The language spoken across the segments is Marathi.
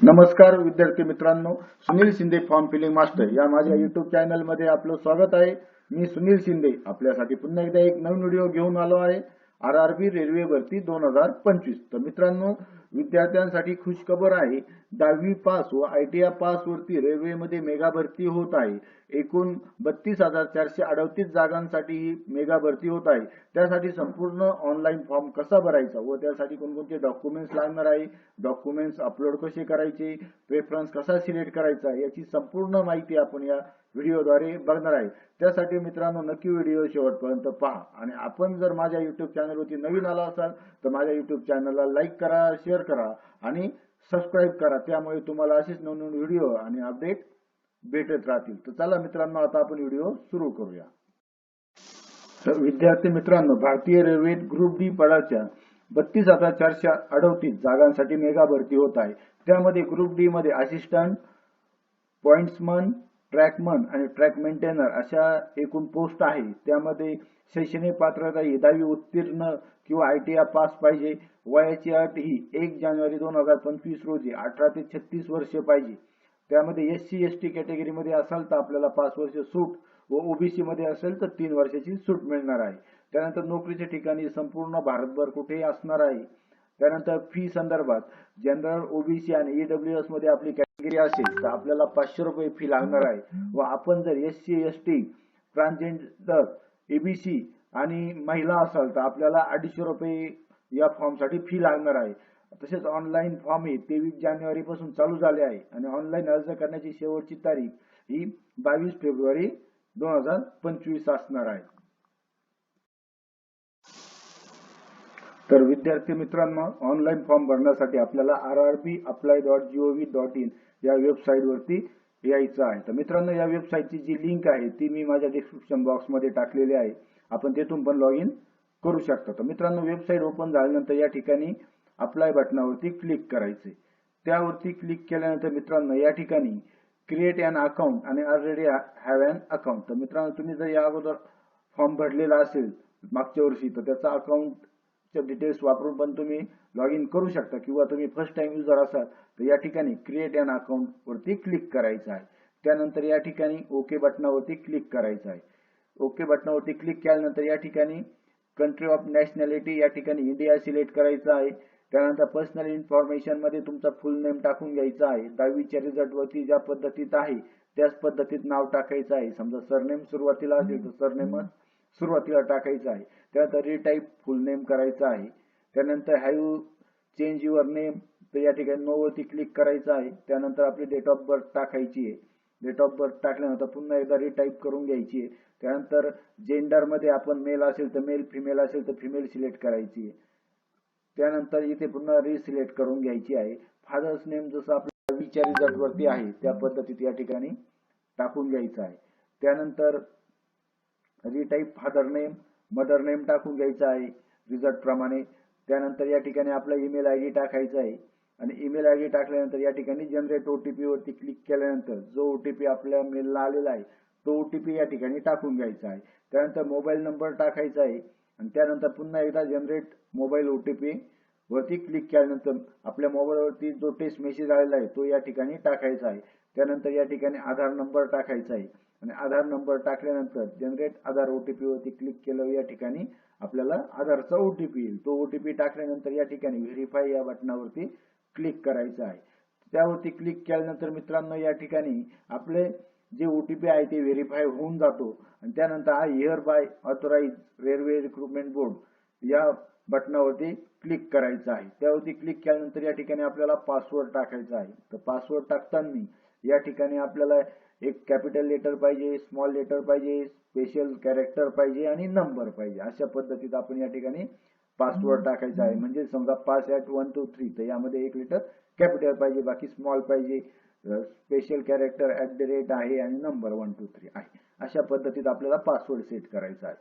नमस्कार विद्यार्थी मित्रांनो, Sunil Shinde form filling master या माझ्या YouTube चॅनल मध्ये आपलं स्वागत आहे। मी सुनील शिंदे आपल्यासाठी पुन्हा एकदा एक नवीन व्हिडिओ घेऊन आलो आहे। RRB रेल्वे भरती 2025। तर मित्रांनो, विद्यार्थ्यांसाठी खुशखबर आहे। 10वी पास व ITI पास वरती रेल्वेमध्ये मेगा भरती होत आहे। एकूण 32,438 जागांसाठी ही मेगा भरती होत आहे। त्यासाठी संपूर्ण ऑनलाईन फॉर्म कसा भरायचा व त्यासाठी कोणकोणते डॉक्युमेंट्स लागणार आहे, डॉक्युमेंट्स अपलोड कसे करायचे, प्रेफरन्स कसा सिलेक्ट करायचा याची संपूर्ण माहिती आपण या व्हिडिओद्वारे बघणार आहे। त्यासाठी मित्रांनो नक्की व्हिडिओ शेवटपर्यंत पहा आणि आपण जर माझ्या YouTube चॅनलवरती नवीन आला असाल तर माझ्या YouTube चॅनलला लाईक करा, शेअर करा आणि सबस्क्राइब करा। त्यामुळे तुम्हाला असेच नवनवीन व्हिडिओ आणि अपडेट भेटत राहतील। तर चला मित्रांनो, आता आपण व्हिडिओ सुरू करूया। तर विद्यार्थी मित्रांनो, भारतीय रेल्वेत ग्रुप डी पदाच्या 32,438 जागांसाठी मेगा भरती होत आहे। त्यामध्ये ग्रुप डी मध्ये असिस्टंट, पॉइंट्समन, ट्रॅकमन आणि ट्रॅक मेंटेनर अशा एकूण पोस्ट आहे। त्यामध्ये शैक्षणिक पात्रता ही 10वी उत्तीर्ण किंवा ITI पास पाहिजे। वयाची अट ही 1 जानेवारी 2025 रोजी 18 ते 36 वर्ष पाहिजे। त्यामध्ये SC ST कॅटेगरी मध्ये असाल तर आपल्याला 5 वर्ष सूट व OBC मध्ये असेल तर 3 वर्षाची सूट मिळणार आहे। त्यानंतर नोकरीच्या ठिकाणी संपूर्ण भारतभर कुठेही असणार आहे। त्यानंतर फी संदर्भात जनरल, OBC आणि EWS मध्ये आपली कॅटेगरी असेल तर आपल्याला 500 रुपये फी लागणार आहे व आपण जर SC ST, ट्रान्सजेंडर, ABC आणि महिला असाल तर आपल्याला 250 रुपये या फॉर्म साठी फी लागणार आहे। तसेच ऑनलाईन फॉर्म हे 23 जानेवारी पासून चालू झाले आहे आणि ऑनलाईन अर्ज करण्याची शेवटची तारीख ही 22 फेब्रुवारी 2025 असणार आहे। तर विद्यार्थी मित्रांनो, ऑनलाईन फॉर्म भरण्यासाठी आपल्याला rrbapply.gov.in या वेबसाईट वरती यायचं आहे। तर मित्रांनो, या वेबसाईटची जी लिंक आहे ती मी माझ्या डिस्क्रिप्शन बॉक्स मध्ये टाकलेली आहे। आपण तेथून पण लॉग इन करू शकता। तर मित्रांनो, वेबसाईट ओपन झाल्यानंतर या ठिकाणी अप्लाय बटनावरती क्लिक करायचे। त्यावरती क्लिक केल्यानंतर मित्रांनो या ठिकाणी क्रिएट अन अकाउंट आणि ऑलरेडी हॅव अन अकाउंट। तर मित्रांनो, तुम्ही जर या अगोदर फॉर्म भरलेला असेल मागच्या वर्षी तर त्याचा अकाउंटचे डिटेल्स वापरून पण तुम्ही लॉग इन करू शकता किंवा तुम्ही फर्स्ट टाइम युजर असाल तर या ठिकाणी क्रिएट अन अकाउंट वरती क्लिक करायचं आहे। त्यानंतर या ठिकाणी ओके बटनावरती क्लिक करायचं आहे। ओके बटनावरती क्लिक केल्यानंतर या ठिकाणी कंट्री ऑफ नॅशनॅलिटी या ठिकाणी इंडिया सिलेक्ट करायचं आहे। त्यानंतर पर्सनल इन्फॉर्मेशन मध्ये तुमचा फुल नेम टाकून घ्यायचा आहे। 10वीच्या रिझल्ट वरती ज्या पद्धतीत आहे त्याच पद्धतीत नाव टाकायचं आहे। समजा सरनेम सुरुवातीला असेल तर सरनेम सुरुवातीला टाकायचं आहे। त्यानंतर रिटाइप फुल नेम करायचं आहे। त्यानंतर have you change your name तर या ठिकाणी नो वरती क्लिक करायचं आहे। त्यानंतर आपली डेट ऑफ बर्थ टाकायची आहे। डेट ऑफ बर्थ टाकल्यानंतर पुन्हा एकदा रिटाइप करून घ्यायची आहे। त्यानंतर जेंडर मध्ये आपण मेल असेल तर मेल, फिमेल असेल तर फिमेल सिलेक्ट करायची आहे। त्यानंतर इथे पुन्हा रिसिलेक्ट करून घ्यायची आहे। फादर्स नेम जसं आपल्या 10वीच्या रिझल्ट वरती आहे त्या पद्धतीत या ठिकाणी टाकून घ्यायचं आहे। त्यानंतर retype father name, mother name टाकून घ्यायचा आहे रिझल्ट प्रमाणे। त्यानंतर या ठिकाणी आपला ईमेल आयडी टाकायचा आहे आणि ईमेल आयडी टाकल्यानंतर या ठिकाणी जनरेट OTP वरती क्लिक केल्यानंतर जो OTP आपल्या मेलला आलेला आहे तो OTP या ठिकाणी टाकून घ्यायचा आहे। त्यानंतर मोबाईल नंबर टाकायचा आहे आणि त्यानंतर पुन्हा एकदा जनरेट मोबाईल OTP वरती क्लिक केल्यानंतर आपल्या मोबाईल वरती जो टेक्स्ट मेसेज आलेला आहे तो या ठिकाणी टाकायचा आहे। त्यानंतर या ठिकाणी आधार नंबर टाकायचा आहे आणि आधार नंबर टाकल्यानंतर जनरेट आधार OTP वरती क्लिक केलं या ठिकाणी आपल्याला आधारचा OTP येईल। तो OTP टाकल्यानंतर या ठिकाणी व्हेरीफाय या बटनावरती क्लिक करायचं आहे। त्यावरती क्लिक केल्यानंतर मित्रांनो या ठिकाणी आपले जे OTP आहे ते व्हेरीफाय होऊन जातो आणि त्यानंतर I hereby authorise railway recruitment board या बटनावरती क्लिक करायचं आहे। त्यावरती क्लिक केल्यानंतर या ठिकाणी आपल्याला पासवर्ड टाकायचा आहे। तर पासवर्ड टाकताना या ठिकाणी आपल्याला एक कॅपिटल लेटर पाहिजे, स्मॉल लेटर पाहिजे, स्पेशल कॅरेक्टर पाहिजे आणि नंबर पाहिजे। अशा पद्धतीत आपण या ठिकाणी पासवर्ड टाकायचा आहे। म्हणजे समजा पास @ 1 2 3 तर यामध्ये एक लेटर कॅपिटल पाहिजे, बाकी स्मॉल पाहिजे, स्पेशल कॅरेक्टर @ आहे आणि नंबर 1 2 3 आहे। अशा पद्धतीत आपल्याला पासवर्ड सेट करायचा आहे।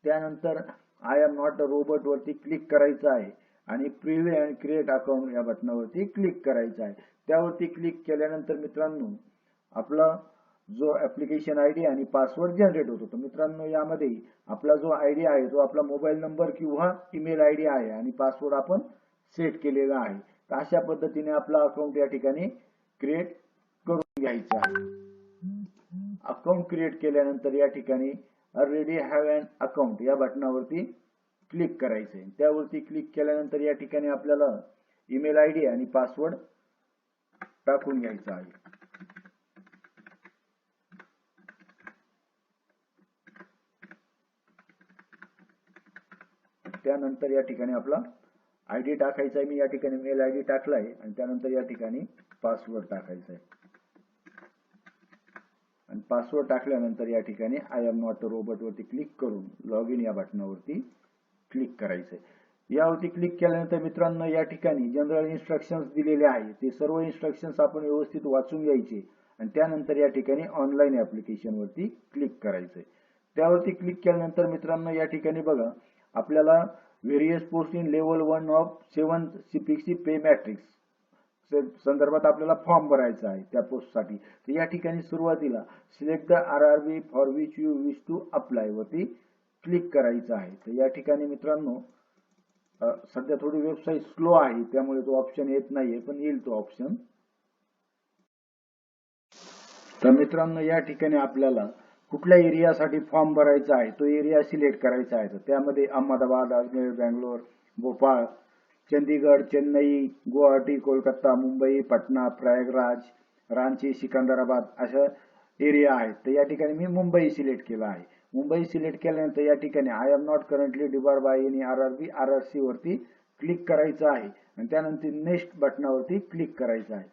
त्यानंतर I am not a robot वरती क्लिक करायचं आहे आणि प्रिव्ह्यू अँड क्रिएट अकाउंट या बटनावरती क्लिक करायचं आहे। त्यावरती क्लिक केल्यानंतर मित्रांनो आपला जो ऍप्लिकेशन आयडी आणि पासवर्ड जनरेट होतो। तर मित्रांनो यामध्ये आपला जो आयडी आहे तो आपला मोबाईल नंबर किंवा ईमेल आयडी आहे आणि पासवर्ड आपण सेट केलेला आहे। तर अशा पद्धतीने आपला अकाउंट या ठिकाणी क्रिएट करून घ्यायचं आहे. अकाउंट क्रिएट केल्यानंतर या ठिकाणी ऑलरेडी हॅव अन अकाउंट या बटनावरती क्लिक करायचं आहे. त्यावरती क्लिक केल्यानंतर या ठिकाणी आपल्याला ईमेल आयडी आणि पासवर्ड टाकून घ्यायचा आहे. त्यानंतर या ठिकाणी आपला आयडी टाकायचा आहे. मी या ठिकाणी मेल आयडी टाकलाय आणि त्यानंतर या ठिकाणी पासवर्ड टाकायचा आहे. आणि पासवर्ड टाकल्यानंतर या ठिकाणी I am not a robot वरती क्लिक करून लॉग इन या बटनावरती क्लिक करायचंय. यावरती क्लिक केल्यानंतर मित्रांनो या ठिकाणी जनरल इन्स्ट्रक्शन्स दिलेले आहे. ते सर्व इन्स्ट्रक्शन्स आपण व्यवस्थित वाचून घ्यायचे आणि त्यानंतर या ठिकाणी ऑनलाईन ऍप्लिकेशन वरती क्लिक करायचंय. त्यावरती क्लिक केल्यानंतर मित्रांनो या ठिकाणी बघा आपल्याला various post in level 1 of 7 CPC pay matrix संदर्भात आपल्याला फॉर्म भरायचा आहे त्या पोस्टसाठी. तर या ठिकाणी सुरुवातीला select the RRB for which you wish to apply वरती क्लिक करायचं आहे. तर या ठिकाणी मित्रांनो सध्या थोडी वेबसाईट स्लो आहे त्यामुळे तो ऑप्शन येत नाहीये, पण येईल तो ऑप्शन. तर मित्रांनो या ठिकाणी आपल्याला कुठल्या एरियासाठी फॉर्म भरायचा आहे तो एरिया सिलेक्ट करायचा आहे. तर त्यामध्ये अहमदाबाद, अजमेर, बेंगलोर, भोपाळ, चंदीगड, चेन्नई, गुवाहाटी, कोलकाता, मुंबई, पटना, प्रयागराज, रांची, सिकंदराबाद अशा एरिया आहेत. तर या ठिकाणी मी मुंबई सिलेक्ट केला आहे. मुंबई सिलेक्ट केल्यानंतर या ठिकाणी I am not currently debarred by any RRB RRC वरती क्लिक करायचं आहे आणि त्यानंतर नेक्स्ट बटनावरती क्लिक करायचं आहे.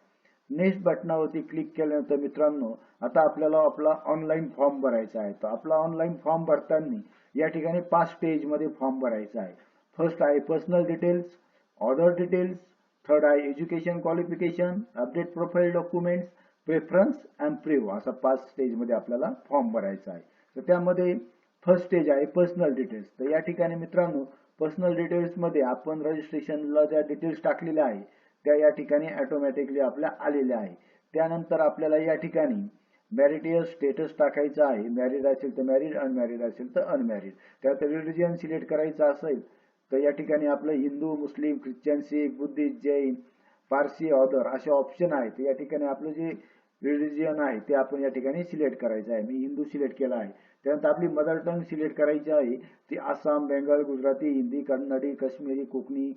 नेक्स्ट बटनावरती क्लिक केल्यानंतर मित्रांनो आता आपल्याला आपला ऑनलाईन फॉर्म भरायचा आहे. तर आपला ऑनलाईन फॉर्म भरताना या ठिकाणी 5 स्टेज मध्ये फॉर्म भरायचा आहे. फर्स्ट आहे personal details, order details, third आहे education qualification, update profile documents, preference and preview असा 5 स्टेज मध्ये आपल्याला फॉर्म भरायचा आहे. तर त्यामध्ये फर्स्ट स्टेज आहे पर्सनल डिटेल्स. तर या ठिकाणी मित्रांनो पर्सनल डिटेल्स मध्ये आपण रजिस्ट्रेशनला ज्या डिटेल्स टाकलेल्या आहे त्या या ठिकाणी ऑटोमॅटिकली आपल्या आलेल्या आहे. त्यानंतर आपल्याला या ठिकाणी मॅरिटियल स्टेटस टाकायचं आहे. मॅरिड असेल तर मॅरिड, अनमॅरिड असेल तर अनमॅरिड. त्यात रिलिजन सिलेक्ट करायचं असेल तर या ठिकाणी आपलं हिंदू, मुस्लिम, ख्रिश्चन, शीख, बुद्धिस्ट, जैन, पारसी, ऑदर असे ऑप्शन आहेत. या ठिकाणी आपलं जे रिलिजन आहे ते आपण या ठिकाणी सिलेक्ट करायचं आहे. मी हिंदू सिलेक्ट केला आहे. त्यानंतर आपली मदर टंग सिलेक्ट करायची आहे. ती आसाम, बेंगाल, गुजराती, हिंदी, कन्नडी, काश्मीरी, कोकणी,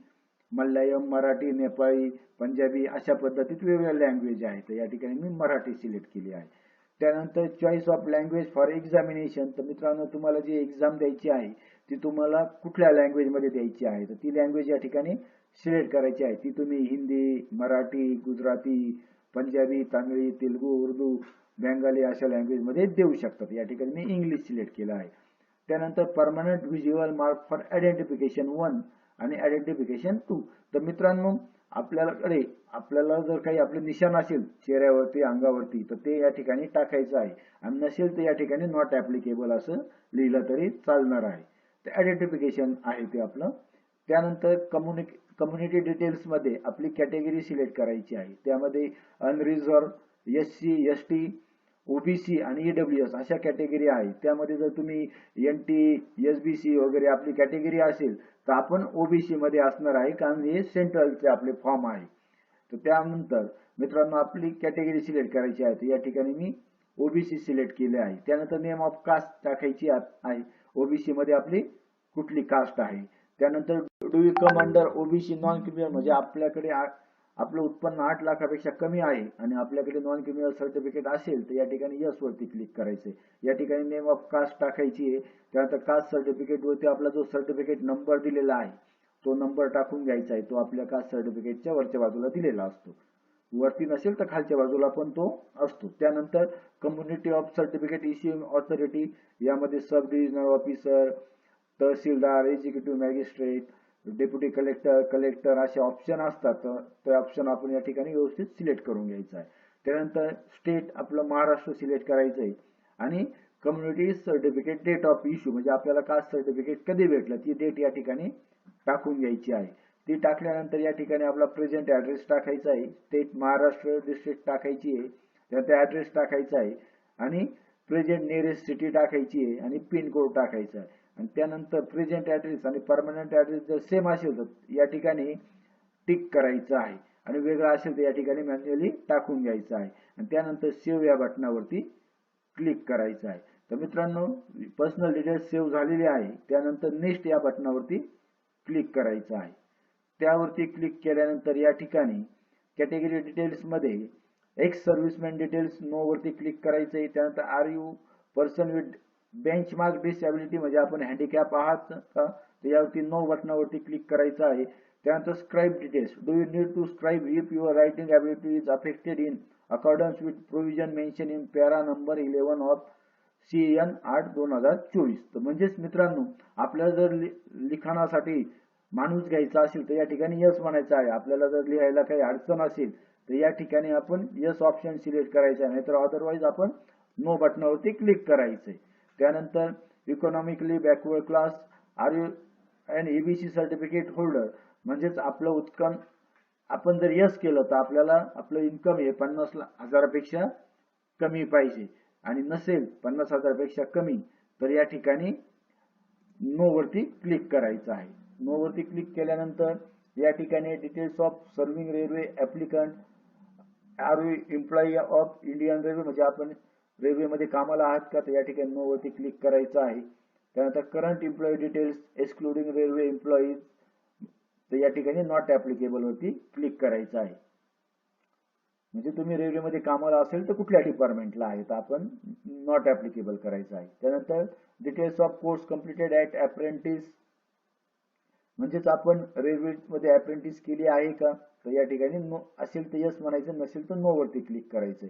मल्याळम, मराठी, नेपाळी, पंजाबी अशा पद्धतीत वेगवेगळ्या लँग्वेज आहेत. तर या ठिकाणी मी मराठी सिलेक्ट केली आहे. त्यानंतर choice of language for examination. तर मित्रांनो तुम्हाला जी एक्झाम द्यायची आहे ती तुम्हाला कुठल्या लँग्वेज मध्ये द्यायची आहे तर ती लँग्वेज या ठिकाणी सिलेक्ट करायची आहे. ती तुम्ही हिंदी, मराठी, गुजराती, पंजाबी, तामिळी, तेलुगू, उर्दू, बेंगाली अशा लँग्वेज मध्ये देऊ शकतात. या ठिकाणी मी इंग्लिश सिलेक्ट केलं आहे. त्यानंतर permanent visual mark for identification 1 आणि आयडेंटिफिकेशन 2. तर मित्रांनो आपल्याला जर काही आपले निशाण असेल चेहऱ्यावरती, अंगावरती तर ते या ठिकाणी टाकायचं आहे आणि नसेल तर या ठिकाणी नॉट ऍप्लिकेबल असं लिहिलं तरी चालणार आहे. ते आयडेंटिफिकेशन आहे ते आपलं. त्यानंतर कम्युनिटी डिटेल्स मध्ये आपली कॅटेगरी सिलेक्ट करायची आहे. त्यामध्ये अनरिझर्व, SC, ST, OBC आणि EWS अशा कॅटेगरी आहे. त्यामध्ये जर तुम्ही NT, SBC वगैरे आपली कॅटेगरी असेल तर आपण OBC मध्ये असणार आहे कारण हे सेंट्रलचे आपले फॉर्म आहे. तर त्यानंतर मित्रांनो आपली कॅटेगरी सिलेक्ट करायची आहे. तर या ठिकाणी मी OBC सिलेक्ट केले आहे. त्यानंतर नेम ऑफ कास्ट टाकायची आहे. OBC मध्ये आपली कुठली कास्ट आहे. त्यानंतर do you come under OBC non criminal म्हणजे आपल्याकडे आपलं उत्पन्न 8 लाखापेक्षा कमी आहे आणि आपल्याकडे नॉन क्रिमिनल सर्टिफिकेट असेल तर या ठिकाणी यस वरती क्लिक करायचंय. या ठिकाणी नेम ऑफ कास्ट टाकायची आहे. त्यानंतर कास्ट सर्टिफिकेट वरती आपला जो सर्टिफिकेट नंबर दिलेला आहे तो नंबर टाकून घ्यायचा आहे. तो आपल्या कास्ट सर्टिफिकेटच्या वरच्या बाजूला दिलेला असतो. वरती नसेल तर खालच्या बाजूला पण तो असतो. त्यानंतर community of certificate issuing authority यामध्ये सब डिव्हिजनल ऑफिसर, तहसीलदार, एक्झिक्युटिव्ह मॅजिस्ट्रेट, डेप्युटी कलेक्टर असे ऑप्शन असतात. ते ऑप्शन आपण या ठिकाणी व्यवस्थित सिलेक्ट करून घ्यायचं आहे. त्यानंतर स्टेट आपलं महाराष्ट्र सिलेक्ट करायचं आहे आणि community certificate date of issue म्हणजे आपल्याला कास्ट सर्टिफिकेट कधी भेटलं ती डेट या ठिकाणी टाकून घ्यायची आहे. ती टाकल्यानंतर या ठिकाणी आपला प्रेझेंट ऍड्रेस टाकायचा आहे. स्टेट महाराष्ट्र, डिस्ट्रिक्ट टाकायची आहे. त्यानंतर ऍड्रेस टाकायचा आहे आणि प्रेझेंट नियरेस्ट सिटी टाकायची आहे आणि पिन कोड टाकायचा आहे. आणि त्यानंतर प्रेझेंट ऍड्रेस आणि परमनंट ऍड्रेस जर सेम असेल तर या ठिकाणी टिक करायचं आहे. आणि वेगळा असेल तर या ठिकाणी मॅन्युअली टाकून घ्यायचं आहे आणि त्यानंतर सेव्ह या बटनावरती क्लिक करायचं आहे. तर मित्रांनो, पर्सनल डिटेल्स सेव्ह झालेले आहे. त्यानंतर नेक्स्ट या बटनावरती क्लिक करायचं आहे. त्यावरती क्लिक केल्यानंतर या ठिकाणी कॅटेगरी डिटेल्स मध्ये एक्स सर्व्हिसमॅन डिटेल्स नो वरती क्लिक करायचं आहे. त्यानंतर are you person with benchmark disability म्हणजे आपण हँडिकॅप आहात का, तर यावरती नो बटनावरती क्लिक करायचं आहे. त्यानंतर scribe details, do you need to scribe if your writing ability is affected in accordance with provision mention in para number 11 of CN 8/2024. तर म्हणजेच मित्रांनो, आपल्याला जर लिखाणासाठी माणूस घ्यायचा असेल तर या ठिकाणी यस म्हणायचं आहे. आपल्याला जर लिहायला काही अडचण असेल तर या ठिकाणी आपण यस ऑप्शन सिलेक्ट करायचा, नाहीतर अदरवाईज आपण नो बटनावरती क्लिक करायचंय. त्यानंतर economically backward class, are you and EBC certificate holder, म्हणजेच आपलं उत्पन्न आपण जर यस केलं तर आपल्याला आपलं इन्कम हे 50,000पेक्षा कमी पाहिजे आणि नसेल 50,000पेक्षा कमी तर या ठिकाणी नो वरती क्लिक करायचं आहे. नो वरती क्लिक केल्यानंतर या ठिकाणी details of serving railway applicant, are you employee of Indian railway म्हणजे आपण रेल्वेमध्ये कामाला आहात का, तर या ठिकाणी नो वरती क्लिक करायचं आहे. त्यानंतर current employee details excluding railway employees, तर या ठिकाणी नॉट ऍप्लिकेबल वरती क्लिक करायचं आहे. म्हणजे तुम्ही रेल्वेमध्ये कामाला असेल तर कुठल्या डिपार्टमेंटला आहे तर आपण नॉट ऍप्लिकेबल करायचं आहे. त्यानंतर details of course completed at apprentice, म्हणजेच आपण रेल्वेमध्ये अप्रेंटिस केली आहे का, तर या ठिकाणी नो असेल तर यस म्हणायचं, नसेल तर नो वरती क्लिक करायचं.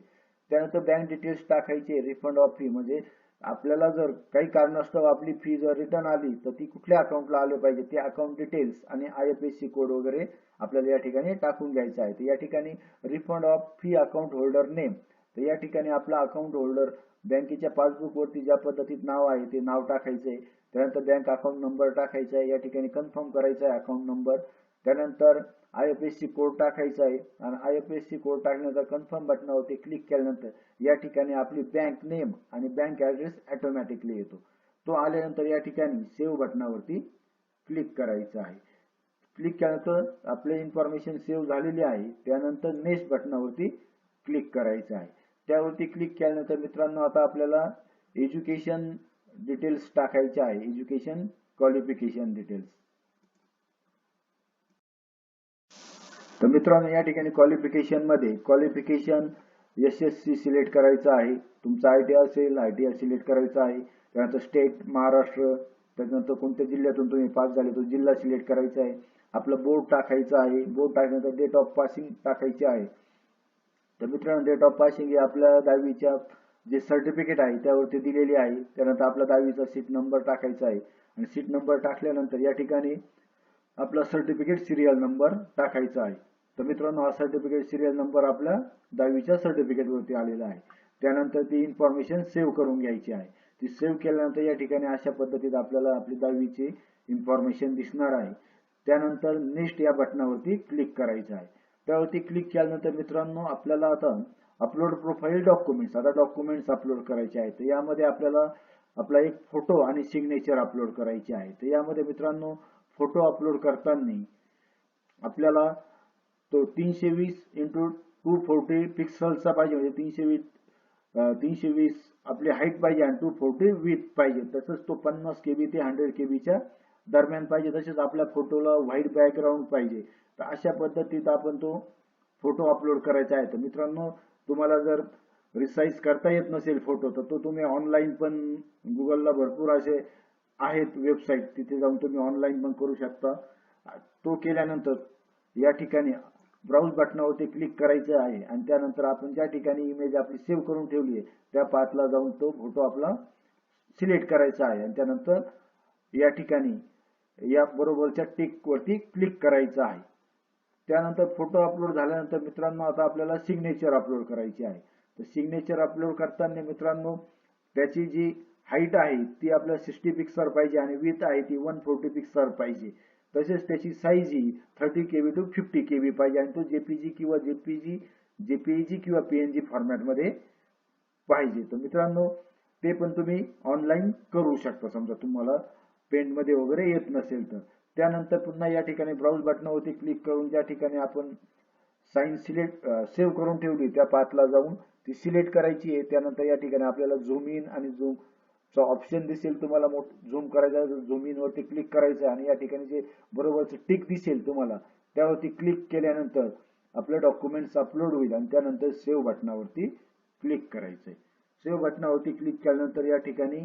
त्यानंतर बँक डिटेल्स टाकायचे, रिफंड ऑफ फी म्हणजे आपल्याला जर काही कारणास्तव आपली फी जर रिटर्न आली तर ती कुठल्या अकाउंटला आले पाहिजे ते अकाउंट डिटेल्स आणि IFSC कोड वगैरे आपल्याला या ठिकाणी टाकून घ्यायचं आहे. तर या ठिकाणी refund of fee account holder name, तर या ठिकाणी आपला अकाउंट होल्डर बँकेच्या पासबुक वरती ज्या पद्धतीत नाव आहे ते नाव टाकायचंय. त्यानंतर बँक अकाउंट नंबर टाकायचा आहे, या ठिकाणी कन्फर्म करायचा आहे अकाउंट नंबर. त्यानंतर IFSC कोड टाकायचा आहे आणि IFSC कोड टाकल्यानंतर कन्फर्म बटनावरती क्लिक केल्यानंतर या ठिकाणी आपली बँक नेम आणि बँक ऍड्रेस ऑटोमॅटिकली येतो. तो आल्यानंतर या ठिकाणी सेव्ह बटनावरती क्लिक करायचं आहे. क्लिक केल्यानंतर आपली इन्फॉर्मेशन सेव्ह झालेली आहे. त्यानंतर नेक्स्ट बटनावरती क्लिक करायचं आहे. त्यावरती क्लिक केल्यानंतर मित्रांनो आता आपल्याला एज्युकेशन डिटेल्स टाकायचे आहे, एज्युकेशन क्वालिफिकेशन डिटेल्स. तर मित्रांनो या ठिकाणी क्वालिफिकेशन मध्ये क्वालिफिकेशन SSC सिलेक्ट करायचं आहे. तुमचा ITI असेल ITI सिलेक्ट करायचा आहे. त्यानंतर स्टेट महाराष्ट्र, त्यानंतर कोणत्या जिल्ह्यातून तुम्ही पास झाले तो जिल्हा सिलेक्ट करायचा आहे. आपलं बोर्ड टाकायचं आहे. बोर्ड टाकल्यानंतर डेट ऑफ पासिंग टाकायची आहे. तर मित्रांनो डेट ऑफ पासिंग ही आपल्या 10वीच्या जे सर्टिफिकेट आहे त्यावरती दिलेली आहे. त्यानंतर आपला 10वीचा सीट नंबर टाकायचा आहे आणि सीट नंबर टाकल्यानंतर या ठिकाणी आपला सर्टिफिकेट सिरियल नंबर टाकायचा आहे. तर मित्रांनो हा सर्टिफिकेट सिरियल नंबर आपल्या 10वीच्या सर्टिफिकेट वरती आलेला आहे. त्यानंतर ती इन्फॉर्मेशन सेव्ह करून घ्यायची आहे. ती सेव्ह केल्यानंतर या ठिकाणी अशा पद्धतीत आपल्याला आपली 10वीची इन्फॉर्मेशन दिसणार आहे. त्यानंतर नेक्स्ट या बटनावरती क्लिक करायचं आहे. त्यावरती क्लिक केल्यानंतर मित्रांनो आपल्याला आता अपलोड प्रोफाईल डॉक्युमेंट्स, आता डॉक्युमेंट्स अपलोड करायचे आहेत. तर यामध्ये आपल्याला आपला एक फोटो आणि सिग्नेचर अपलोड करायचे आहे. तर यामध्ये मित्रांनो फोटो अपलोड करताना आपल्याला तो 320x240 पिक्सलचा पाहिजे, म्हणजे 320 आपली हाईट पाहिजे आणि 240 विड्थ पाहिजे. तसंच तो 50 KB ते 100 KBच्या दरम्यान पाहिजे. तसेच आपल्या फोटोला व्हाईट बॅकग्राऊंड पाहिजे. तर अशा पद्धतीत आपण तो फोटो अपलोड करायचा आहे. तर मित्रांनो तुम्हाला जर रिसाइज करता येत नसेल फोटो तर तो तुम्ही ऑनलाईन पण गुगलला भरपूर असे आहेत वेबसाईट, तिथे जाऊन तुम्ही ऑनलाईन पण करू शकता. तो केल्यानंतर या ठिकाणी ब्राउज बटनावरती क्लिक करायचं आहे आणि त्यानंतर आपण ज्या ठिकाणी इमेज आपली सेव्ह करून ठेवली आहे त्या पाथला जाऊन तो फोटो आपला सिलेक्ट करायचा आहे आणि त्यानंतर या ठिकाणी या बरोबरच्या टिक वरती क्लिक करायचं आहे. त्यानंतर फोटो अपलोड झाल्यानंतर मित्रांनो आता आपल्याला सिग्नेचर अपलोड करायची आहे. तर सिग्नेचर अपलोड करताना मित्रांनो त्याची जी हाईट आहे ती आपल्याला 60 पिक्सल पाहिजे आणि विड्थ आहे ती 140 पिक्सल पाहिजे. तसेच त्याची size he 30 KB to 50 KB पाहिजे आणि तो JPG किंवा JPEG किंवा PNG फॉर्मॅट मध्ये पाहिजे. तर मित्रांनो ते पण तुम्ही ऑनलाईन करू शकता समजा तुम्हाला पेंट मध्ये वगैरे येत नसेल तर. त्यानंतर पुन्हा या ठिकाणी ब्राउज बटनावरती क्लिक करून ज्या ठिकाणी आपण साईन सिलेक्ट सेव्ह करून ठेवली त्या पाथला जाऊन ती सिलेक्ट करायची आहे. त्यानंतर या ठिकाणी आपल्याला झूम इन आणि झूम चा ऑप्शन दिसेल, तुम्हाला झूम करायचा आहे झूम इन वरती क्लिक करायचं आणि या ठिकाणी जे बरोबरचं टिक दिसेल तुम्हाला त्यावरती क्लिक केल्यानंतर आपलं डॉक्युमेंट्स अपलोड होईल आणि त्यानंतर सेव्ह बटनावरती क्लिक करायचंय. सेव्ह बटनावरती क्लिक केल्यानंतर या ठिकाणी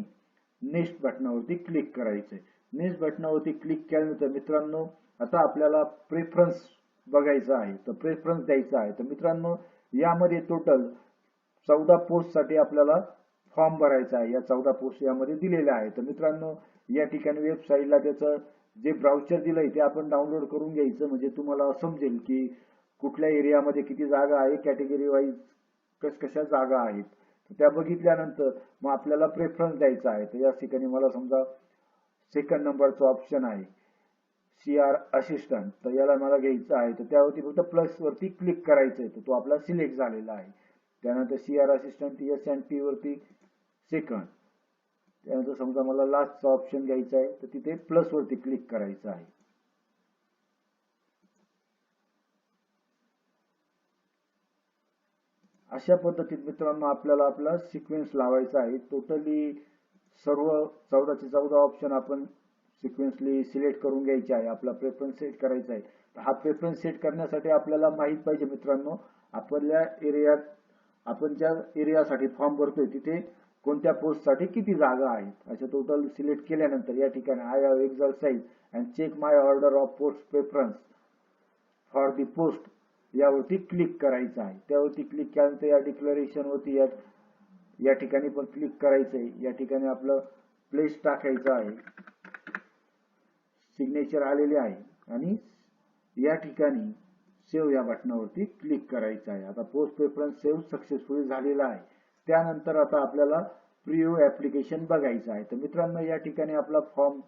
नेक्स्ट बटनावरती क्लिक करायचंय. नेक्स्ट बटनावरती क्लिक केल्यानंतर मित्रांनो आता आपल्याला प्रेफरन्स बघायचा आहे, तर प्रेफरन्स द्यायचा आहे. तर मित्रांनो यामध्ये टोटल 14 पोस्ट साठी आपल्याला फॉर्म भरायचा आहे. या 14 पोस्ट यामध्ये दिलेल्या आहेत. तर मित्रांनो या ठिकाणी वेबसाईटला त्याचं जे ब्राउचर दिलंय ते आपण डाउनलोड करून घ्यायचं, म्हणजे तुम्हाला समजेल की कुठल्या एरियामध्ये किती जागा आहे, कॅटेगरी वाईज कशा जागा आहेत. त्या बघितल्यानंतर मग आपल्याला प्रेफरन्स द्यायचा आहे. तर या ठिकाणी मला समजा सेकंड नंबरचा ऑप्शन आहे CR असिस्टंट, तर याला मला घ्यायचं आहे. तर त्यावरती फक्त प्लस वरती क्लिक करायचं आहे, तर तो आपला सिलेक्ट झालेला आहे. त्यानंतर CR असिस्टंट S&P वरती सेकंड, त्यानंतर समजा मला लास्टचा ऑप्शन घ्यायचा आहे तर तिथे प्लस वरती क्लिक करायचं आहे. अशा पद्धतीत मित्रांनो आपल्याला आपला सिक्वेन्स लावायचा आहे. टोटली सर्व 14चे 14 ऑप्शन आपण सिक्वेन्सली सिलेक्ट करून घ्यायचे आहे. आपला प्रेफरन्स सेट करायचा आहे. हा प्रेफरन्स सेट करण्यासाठी आपल्याला माहित पाहिजे मित्रांनो आपल्या एरियात आपण ज्या एरियासाठी फॉर्म भरतोय तिथे कोणत्या पोस्टसाठी किती जागा आहेत. अशा टोटल सिलेक्ट केल्यानंतर या ठिकाणी I have exercise and check my order of post preference for the post यावरती क्लिक करायचं आहे. त्यावरती क्लिक केल्यानंतर या डिक्लेरेशन वरती या ठिकाणी पण क्लिक करायचं आहे. या ठिकाणी आपलं प्लेस टाकायचं आहे, सिग्नेचर आलेले आहे आणि या ठिकाणी सेव्ह या बटनावरती क्लिक करायचं आहे. आता पोस्ट प्रेफरन्स सेव्ह सक्सेसफुली झालेला आहे. त्यानंतर आता आपल्याला प्रिव्ह्यू ऍप्लिकेशन बघायचं आहे. तर मित्रांनो या ठिकाणी आपला फॉर्म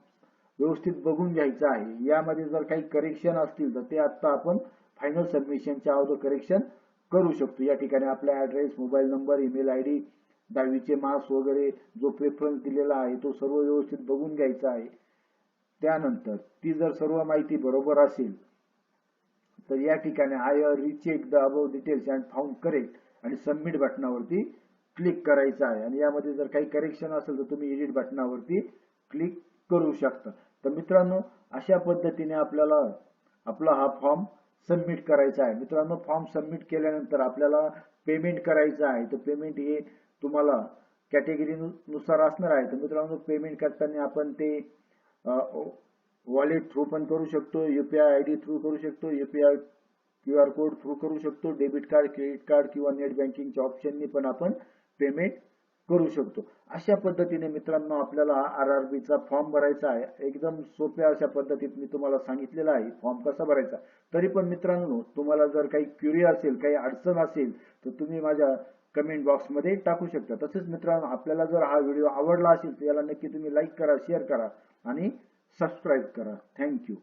व्यवस्थित बघून घ्यायचा आहे. यामध्ये जर काही करेक्शन असतील तर ते आता आपण फायनल सबमिशनच्या अगोदर करेक्शन करू शकतो. या ठिकाणी आपला address, mobile number, email ID, 10वीचे मार्क्स वगैरे जो प्रेफरन्स दिलेला आहे तो सर्व व्यवस्थित बघून घ्यायचा आहे. त्यानंतर ती जर सर्व माहिती बरोबर असेल तर या ठिकाणी I recheck the above details and found correct आणि सबमिट बटनावरती क्लिक करायचं आहे. आणि यामध्ये जर काही करेक्शन असेल तर तुम्ही एडिट बटनावरती क्लिक करू शकता. तर मित्रांनो अशा पद्धतीने आपल्याला आपला हा फॉर्म सबमिट करायचा आहे. मित्रांनो फॉर्म सबमिट केल्यानंतर आपल्याला पेमेंट करायचं आहे. तर पेमेंट हे तुम्हाला कॅटेगरी नुसार असणार आहे. तर मित्रांनो पेमेंट करताना आपण ते वॉलेट थ्रू पण करू शकतो, UPI ID थ्रू करू शकतो, UPI QR कोड थ्रू करू शकतो, डेबिट कार्ड, क्रेडिट कार्ड किंवा नेट बँकिंगच्या ऑप्शननी पण आपण पेमेंट करू शकतो. अशा पद्धतीने मित्रांनो आपल्याला RRB चा फॉर्म भरायचा आहे. एकदम सोप्या अशा पद्धतीत मी तुम्हाला सांगितलेलं आहे फॉर्म कसा भरायचा. तरी पण मित्रांनो तुम्हाला जर काही क्वेरी असेल, काही अडचण असेल तर तुम्ही माझ्या कमेंट बॉक्समध्ये टाकू शकता. तसेच मित्रांनो आपल्याला जर हा व्हिडिओ आवडला असेल तर याला नक्की तुम्ही लाईक करा, शेअर करा आणि सबस्क्राईब करा. थँक्यू.